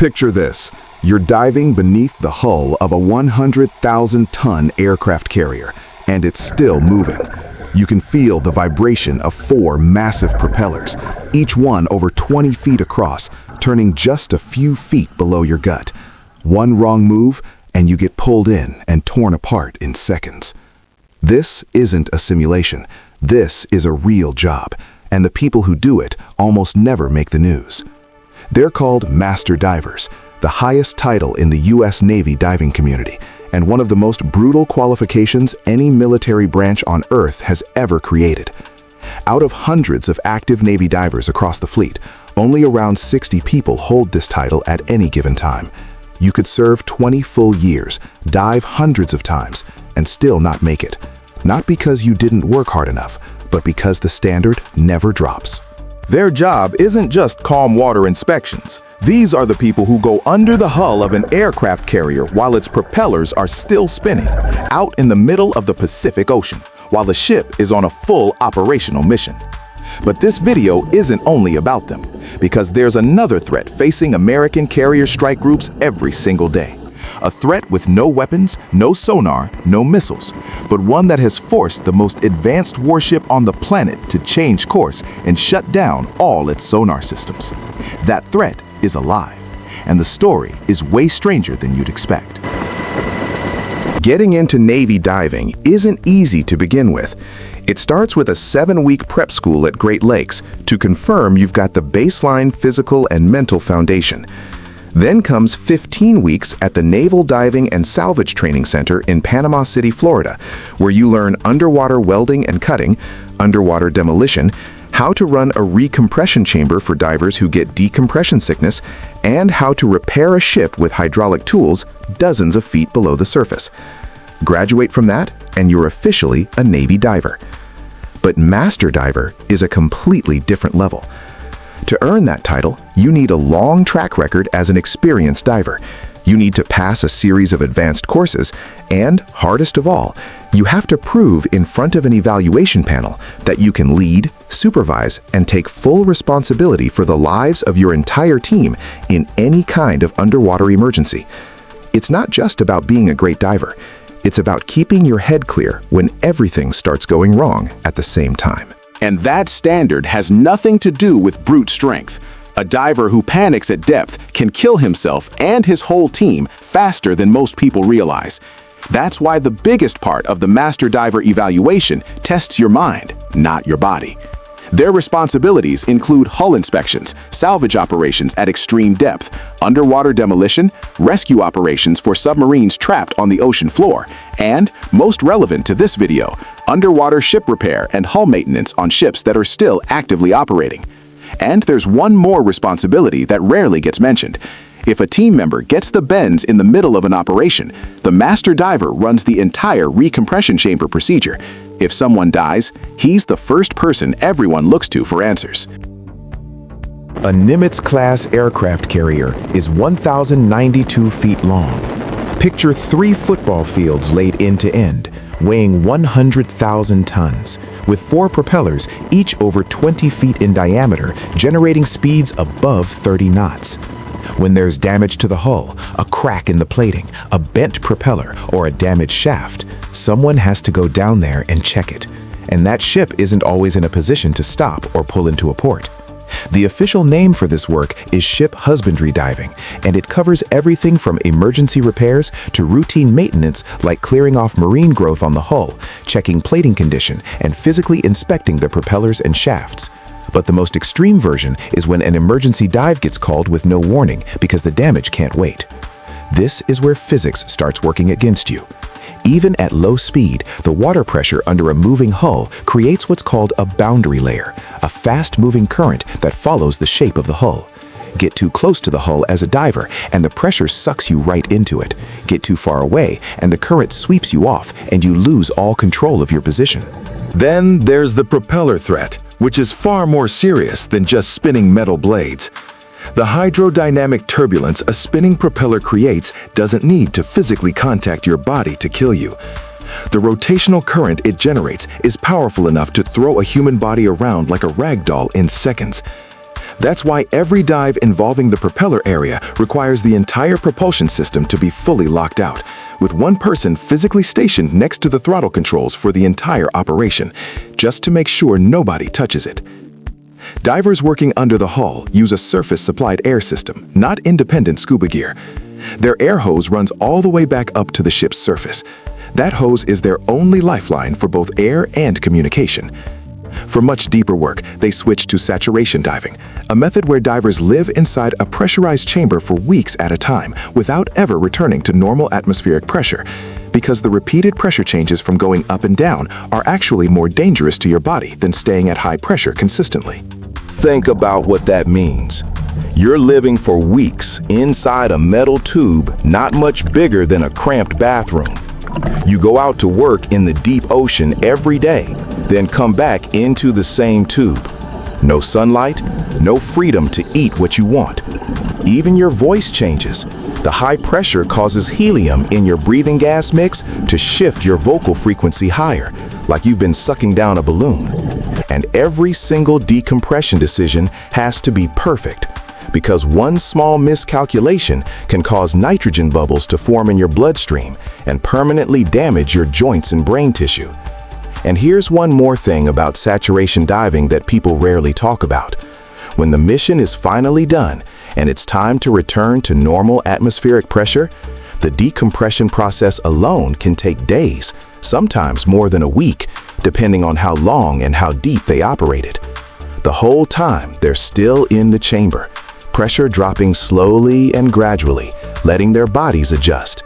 Picture this. You're diving beneath the hull of a 100,000-ton aircraft carrier, and it's still moving. You can feel the vibration of 4 massive propellers, each one over 20 feet across, turning just a few feet below your gut. One wrong move, and you get pulled in and torn apart in seconds. This isn't a simulation. This is a real job, and the people who do it almost never make the news. They're called master divers, the highest title in the U.S. Navy diving community, and one of the most brutal qualifications any military branch on Earth has ever created. Out of hundreds of active Navy divers across the fleet, only around 60 people hold this title at any given time. You could serve 20 full years, dive hundreds of times, and still not make it. Not because you didn't work hard enough, but because the standard never drops. Their job isn't just calm water inspections. These are the people who go under the hull of an aircraft carrier while its propellers are still spinning, out in the middle of the Pacific Ocean, while the ship is on a full operational mission. But this video isn't only about them, because there's another threat facing American carrier strike groups every single day. A threat with no weapons, no sonar, no missiles, but one that has forced the most advanced warship on the planet to change course and shut down all its sonar systems. That threat is alive, and the story is way stranger than you'd expect. Getting into Navy diving isn't easy to begin with. It starts with a 7-week prep school at Great Lakes to confirm you've got the baseline physical and mental foundation. Then comes 15 weeks at the Naval Diving and Salvage Training Center in Panama City, Florida, where you learn underwater welding and cutting, underwater demolition, how to run a recompression chamber for divers who get decompression sickness, and how to repair a ship with hydraulic tools dozens of feet below the surface. Graduate from that, and you're officially a Navy diver. But Master Diver is a completely different level. To earn that title, you need a long track record as an experienced diver. You need to pass a series of advanced courses, and, hardest of all, you have to prove in front of an evaluation panel that you can lead, supervise, and take full responsibility for the lives of your entire team in any kind of underwater emergency. It's not just about being a great diver. It's about keeping your head clear when everything starts going wrong at the same time. And that standard has nothing to do with brute strength. A diver who panics at depth can kill himself and his whole team faster than most people realize. That's why the biggest part of the Master Diver evaluation tests your mind, not your body. Their responsibilities include hull inspections, salvage operations at extreme depth, underwater demolition, rescue operations for submarines trapped on the ocean floor, and, most relevant to this video, underwater ship repair and hull maintenance on ships that are still actively operating. And there's one more responsibility that rarely gets mentioned. If a team member gets the bends in the middle of an operation, the Master Diver runs the entire recompression chamber procedure. If someone dies, he's the first person everyone looks to for answers. A Nimitz-class aircraft carrier is 1,092 feet long. Picture 3 football fields laid end to end, weighing 100,000 tons, with 4 propellers, each over 20 feet in diameter, generating speeds above 30 knots. When there's damage to the hull, a crack in the plating, a bent propeller, or a damaged shaft, someone has to go down there and check it. And that ship isn't always in a position to stop or pull into a port. The official name for this work is ship husbandry diving, and it covers everything from emergency repairs to routine maintenance like clearing off marine growth on the hull, checking plating condition, and physically inspecting the propellers and shafts. But the most extreme version is when an emergency dive gets called with no warning because the damage can't wait. This is where physics starts working against you. Even at low speed, the water pressure under a moving hull creates what's called a boundary layer, a fast-moving current that follows the shape of the hull. Get too close to the hull as a diver, and the pressure sucks you right into it. Get too far away, and the current sweeps you off, and you lose all control of your position. Then there's the propeller threat, which is far more serious than just spinning metal blades. The hydrodynamic turbulence a spinning propeller creates doesn't need to physically contact your body to kill you. The rotational current it generates is powerful enough to throw a human body around like a rag doll in seconds. That's why every dive involving the propeller area requires the entire propulsion system to be fully locked out, with one person physically stationed next to the throttle controls for the entire operation, just to make sure nobody touches it. Divers working under the hull use a surface-supplied air system, not independent scuba gear. Their air hose runs all the way back up to the ship's surface. That hose is their only lifeline for both air and communication. For much deeper work, they switch to saturation diving, a method where divers live inside a pressurized chamber for weeks at a time without ever returning to normal atmospheric pressure, because the repeated pressure changes from going up and down are actually more dangerous to your body than staying at high pressure consistently. Think about what that means. You're living for weeks inside a metal tube not much bigger than a cramped bathroom. You go out to work in the deep ocean every day, then come back into the same tube. No sunlight, no freedom to eat what you want. Even your voice changes. The high pressure causes helium in your breathing gas mix to shift your vocal frequency higher, like you've been sucking down a balloon. And every single decompression decision has to be perfect, because one small miscalculation can cause nitrogen bubbles to form in your bloodstream and permanently damage your joints and brain tissue. And here's one more thing about saturation diving that people rarely talk about. When the mission is finally done and it's time to return to normal atmospheric pressure, the decompression process alone can take days, sometimes more than a week, depending on how long and how deep they operated. The whole time, they're still in the chamber, pressure dropping slowly and gradually, letting their bodies adjust.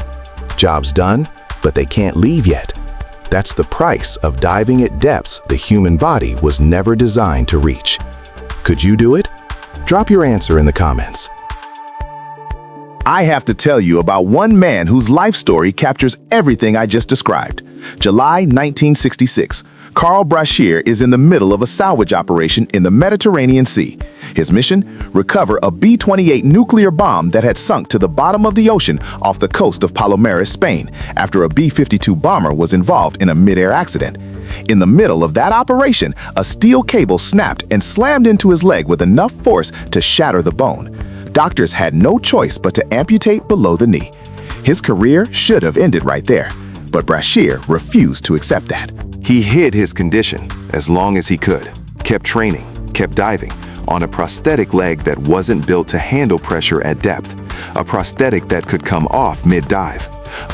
Job's done, but they can't leave yet. That's the price of diving at depths the human body was never designed to reach. Could you do it? Drop your answer in the comments. I have to tell you about one man whose life story captures everything I just described. July 1966. Carl Brashear is in the middle of a salvage operation in the Mediterranean Sea. His mission? Recover a B-28 nuclear bomb that had sunk to the bottom of the ocean off the coast of Palomares, Spain, after a B-52 bomber was involved in a mid-air accident. In the middle of that operation, a steel cable snapped and slammed into his leg with enough force to shatter the bone. Doctors had no choice but to amputate below the knee. His career should have ended right there, but Brashear refused to accept that. He hid his condition as long as he could, kept training, kept diving on a prosthetic leg that wasn't built to handle pressure at depth, a prosthetic that could come off mid-dive,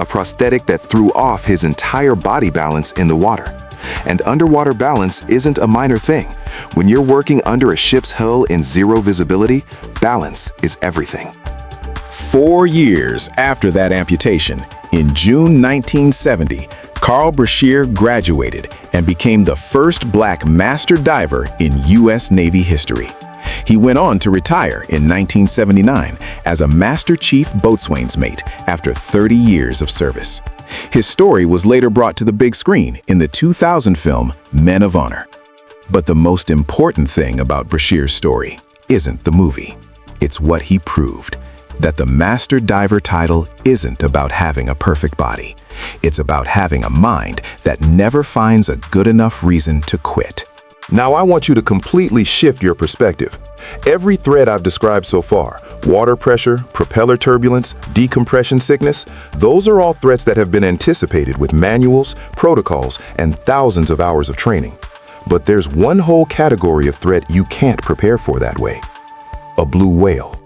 a prosthetic that threw off his entire body balance in the water. And underwater balance isn't a minor thing. When you're working under a ship's hull in zero visibility, balance is everything. 4 years after that amputation, in June 1970, Carl Brashear graduated and became the first black master diver in U.S. Navy history. He went on to retire in 1979 as a Master Chief Boatswain's Mate after 30 years of service. His story was later brought to the big screen in the 2000 film Men of Honor. But the most important thing about Brashear's story isn't the movie. It's what he proved. That the Master Diver title isn't about having a perfect body. It's about having a mind that never finds a good enough reason to quit. Now I want you to completely shift your perspective. Every threat I've described so far, water pressure, propeller turbulence, decompression sickness, those are all threats that have been anticipated with manuals, protocols, and thousands of hours of training. But there's one whole category of threat you can't prepare for that way. A blue whale.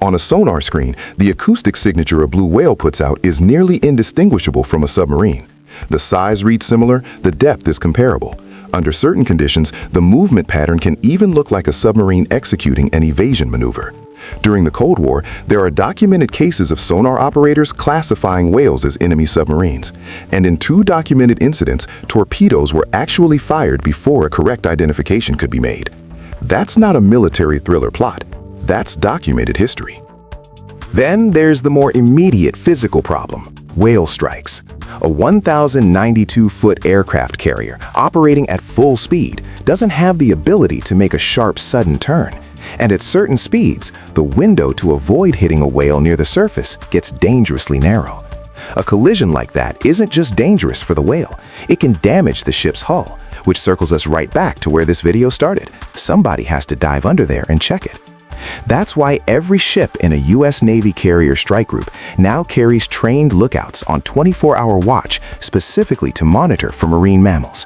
On a sonar screen, the acoustic signature a blue whale puts out is nearly indistinguishable from a submarine. The size reads similar, the depth is comparable. Under certain conditions, the movement pattern can even look like a submarine executing an evasion maneuver. During the Cold War, there are documented cases of sonar operators classifying whales as enemy submarines. And in 2 documented incidents, torpedoes were actually fired before a correct identification could be made. That's not a military thriller plot. That's documented history. Then there's the more immediate physical problem, whale strikes. A 1,092-foot aircraft carrier operating at full speed doesn't have the ability to make a sharp, sudden turn. And at certain speeds, the window to avoid hitting a whale near the surface gets dangerously narrow. A collision like that isn't just dangerous for the whale, it can damage the ship's hull, which circles us right back to where this video started. Somebody has to dive under there and check it. That's why every ship in a U.S. Navy carrier strike group now carries trained lookouts on 24-hour watch specifically to monitor for marine mammals.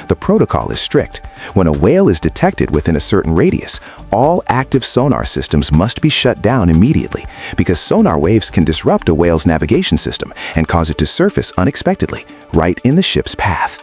The protocol is strict. When a whale is detected within a certain radius, all active sonar systems must be shut down immediately because sonar waves can disrupt a whale's navigation system and cause it to surface unexpectedly, right in the ship's path.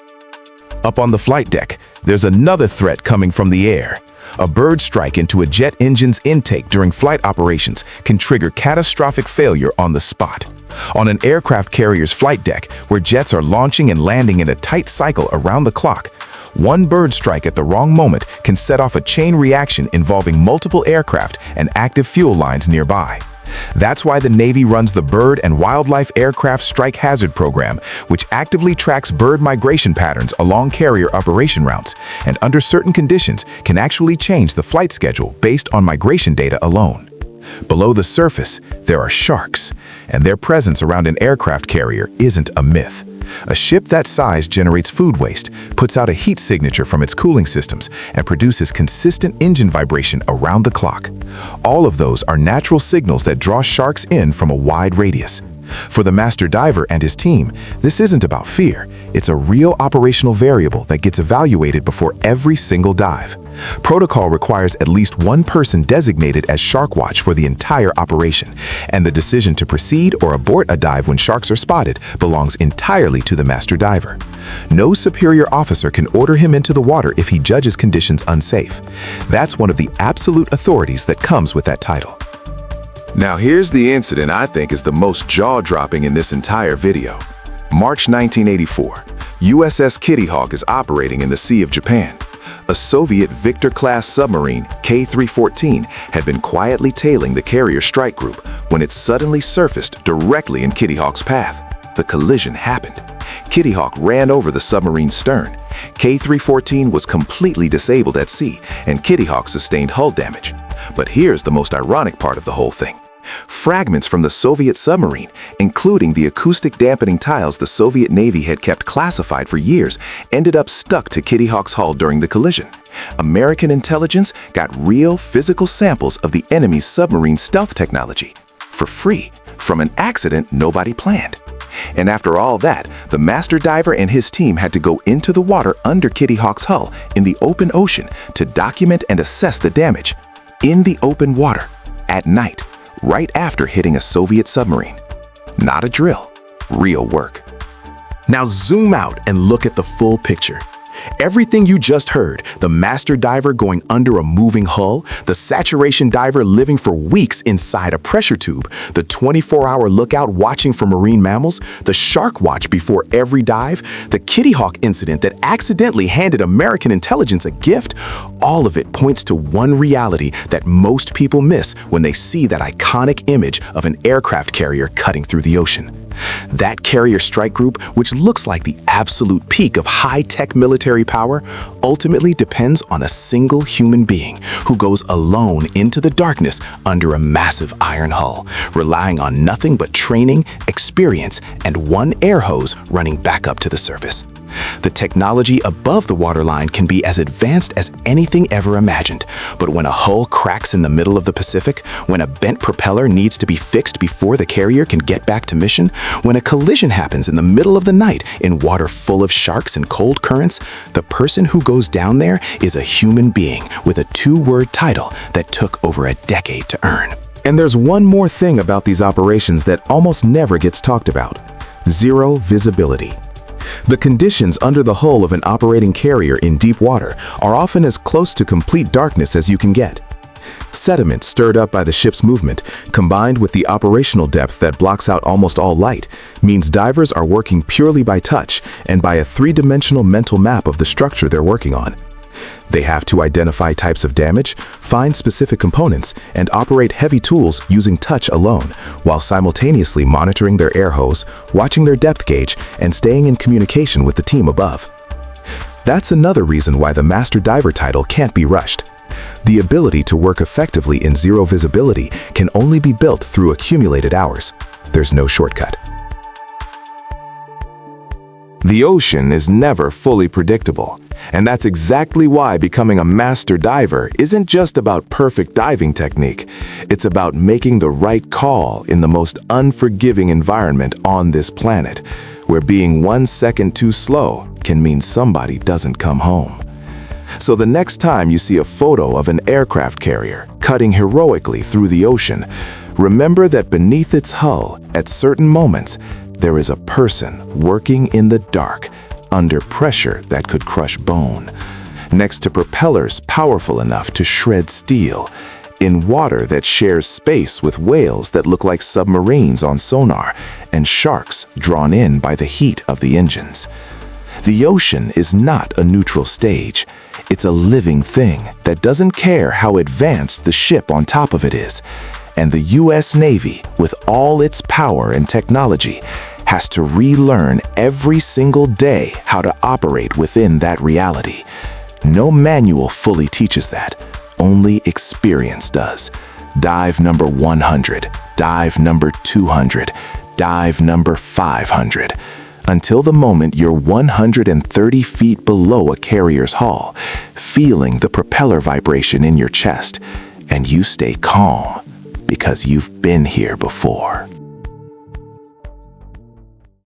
Up on the flight deck, there's another threat coming from the air. A bird strike into a jet engine's intake during flight operations can trigger catastrophic failure on the spot. On an aircraft carrier's flight deck, where jets are launching and landing in a tight cycle around the clock, one bird strike at the wrong moment can set off a chain reaction involving multiple aircraft and active fuel lines nearby. That's why the Navy runs the Bird and Wildlife Aircraft Strike Hazard Program, which actively tracks bird migration patterns along carrier operation routes, and under certain conditions can actually change the flight schedule based on migration data alone. Below the surface, there are sharks, and their presence around an aircraft carrier isn't a myth. A ship that size generates food waste, puts out a heat signature from its cooling systems, and produces consistent engine vibration around the clock. All of those are natural signals that draw sharks in from a wide radius. For the master diver and his team, this isn't about fear. It's a real operational variable that gets evaluated before every single dive. Protocol requires at least one person designated as shark watch for the entire operation, and the decision to proceed or abort a dive when sharks are spotted belongs entirely to the master diver. No superior officer can order him into the water if he judges conditions unsafe. That's one of the absolute authorities that comes with that title. Now here's the incident I think is the most jaw-dropping in this entire video. March 1984, USS Kittyhawk is operating in the Sea of Japan. A Soviet Victor-class submarine, K-314, had been quietly tailing the carrier strike group when it suddenly surfaced directly in Kittyhawk's path. The collision happened. Kittyhawk ran over the submarine's stern. K-314 was completely disabled at sea, and Kittyhawk sustained hull damage. But here's the most ironic part of the whole thing. Fragments from the Soviet submarine, including the acoustic dampening tiles the Soviet Navy had kept classified for years, ended up stuck to Kittyhawk's hull during the collision. American intelligence got real physical samples of the enemy's submarine stealth technology for free from an accident nobody planned. And after all that, the master diver and his team had to go into the water under Kittyhawk's hull in the open ocean to document and assess the damage. In the open water, at night, right after hitting a Soviet submarine. Not a drill, real work. Now zoom out and look at the full picture. Everything you just heard, the master diver going under a moving hull, the saturation diver living for weeks inside a pressure tube, the 24-hour lookout watching for marine mammals, the shark watch before every dive, the Kittyhawk incident that accidentally handed American intelligence a gift, all of it points to one reality that most people miss when they see that iconic image of an aircraft carrier cutting through the ocean. That carrier strike group, which looks like the absolute peak of high-tech military power, ultimately depends on a single human being who goes alone into the darkness under a massive iron hull, relying on nothing but training, experience, and one air hose running back up to the surface. The technology above the waterline can be as advanced as anything ever imagined, but when a hull cracks in the middle of the Pacific, when a bent propeller needs to be fixed before the carrier can get back to mission, when a collision happens in the middle of the night in water full of sharks and cold currents, the person who goes down there is a human being with a two-word title that took over a decade to earn. And there's one more thing about these operations that almost never gets talked about: zero visibility. The conditions under the hull of an operating carrier in deep water are often as close to complete darkness as you can get. Sediment stirred up by the ship's movement, combined with the operational depth that blocks out almost all light, means divers are working purely by touch and by a three-dimensional mental map of the structure they're working on. They have to identify types of damage, find specific components, and operate heavy tools using touch alone, while simultaneously monitoring their air hose, watching their depth gauge, and staying in communication with the team above. That's another reason why the Master Diver title can't be rushed. The ability to work effectively in zero visibility can only be built through accumulated hours. There's no shortcut. The ocean is never fully predictable. And that's exactly why becoming a master diver isn't just about perfect diving technique. It's about making the right call in the most unforgiving environment on this planet, where being 1 second too slow can mean somebody doesn't come home. So the next time you see a photo of an aircraft carrier cutting heroically through the ocean, remember that beneath its hull, at certain moments, there is a person working in the dark, under pressure that could crush bone, next to propellers powerful enough to shred steel, in water that shares space with whales that look like submarines on sonar, and sharks drawn in by the heat of the engines. The ocean is not a neutral stage. It's a living thing that doesn't care how advanced the ship on top of it is. And the U.S. Navy, with all its power and technology, has to relearn every single day how to operate within that reality. No manual fully teaches that. Only experience does. Dive number 100, dive number 200, dive number 500. Until the moment you're 130 feet below a carrier's hull, feeling the propeller vibration in your chest, and you stay calm because you've been here before.